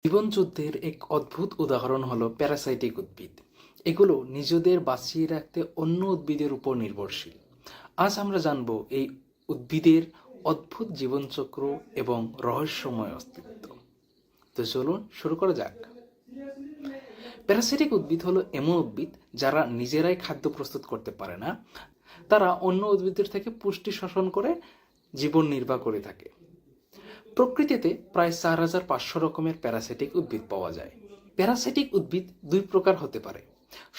জীবনযুদ্ধের এক অদ্ভুত উদাহরণ হলো প্যারাসাইটিক উদ্ভিদ। এগুলো নিজেদের বাঁচিয়ে রাখতে অন্য উদ্ভিদের উপর নির্ভরশীল। আজ আমরা জানব এই উদ্ভিদের অদ্ভুত জীবনচক্র এবং রহস্যময় অস্তিত্ব। তো চলুন শুরু করা যাক। প্যারাসাইটিক উদ্ভিদ হলো এমন উদ্ভিদ যারা নিজেরাই খাদ্য প্রস্তুত করতে পারে না। তারা অন্য উদ্ভিদের থেকে পুষ্টি শোষণ করে জীবন নির্বাহ করে থাকে। প্রকৃতিতে প্রায় 4,500 রকমের প্যারাসাইটিক উদ্ভিদ পাওয়া যায়। প্যারাসাইটিক উদ্ভিদ দুই প্রকার হতে পারে: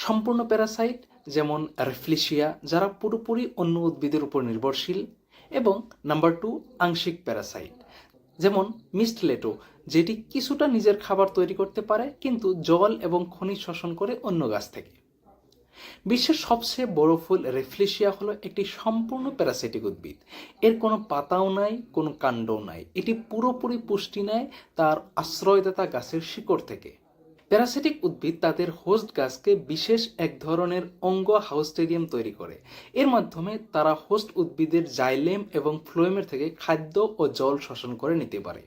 সম্পূর্ণ প্যারাসাইট যেমন রেফ্লিশিয়া, যারা পুরোপুরি অন্য উদ্ভিদের উপর নির্ভরশীল, এবং নাম্বার 2 আংশিক প্যারাসাইট যেমন মিস্টলেটো, যেটি কিছুটা নিজের খাবার তৈরি করতে পারে কিন্তু জল এবং খনিজ শোষণ করে অন্য গাছ থেকে। বিশ্বের সবচেয়ে বড় ফুল রেফ্লিশিয়া হলো একটি সম্পূর্ণ প্যারাসাইটিক উদ্ভিদ। এর কোনো পাতাও নাই, কোনো কাণ্ডও নাই। এটি পুরোপুরি পুষ্টি নেয় তার আশ্রয়দাতা গাছের শিকড় থেকে। প্যারাসাইটিক উদ্ভিদ তাদের হোস্ট গাছকে বিশেষ এক ধরনের অঙ্গ হাউস্টেরিয়াম তৈরি করে। এর মাধ্যমে তারা হোস্ট উদ্ভিদের জাইলেম এবং ফ্লোয়েমের থেকে খাদ্য ও জল শোষণ করে নিতে পারে।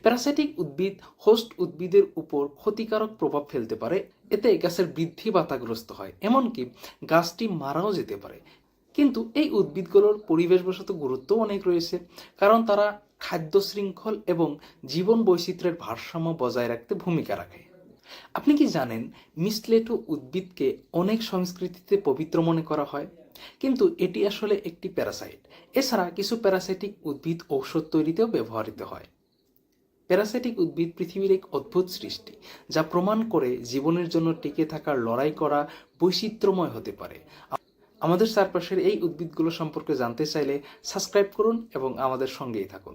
প্যারাসাইটিক উদ্ভিদ হোস্ট উদ্ভিদের উপর ক্ষতিকারক প্রভাব ফেলতে পারে। এতে গাছের বৃদ্ধি বাধাগ্রস্ত হয়, এমনকি গাছটি মারাও যেতে পারে। কিন্তু এই উদ্ভিদগুলোর পরিবেশগত গুরুত্ব অনেক রয়েছে, কারণ তারা খাদ্য শৃঙ্খল এবং জীবন বৈচিত্র্যের ভারসাম্য বজায় রাখতে ভূমিকা রাখে। আপনি কি জানেন, মিস্টলেটো উদ্ভিদকে অনেক সংস্কৃতিতে পবিত্র মনে করা হয়, কিন্তু এটি আসলে একটি প্যারাসাইট। এছাড়া কিছু প্যারাসাইটিক উদ্ভিদ ঔষধ তৈরিতেও ব্যবহৃত হয়। প্যারাসাইটিক উদ্ভিদ পৃথিবীর এক অদ্ভুত সৃষ্টি, যা প্রমাণ করে জীবনের জন্য টিকে থাকার লড়াই করা বৈচিত্র্যময় হতে পারে। আমাদের চারপাশের এই উদ্ভিদগুলো সম্পর্কে জানতে চাইলে সাবস্ক্রাইব করুন এবং আমাদের সঙ্গেই থাকুন।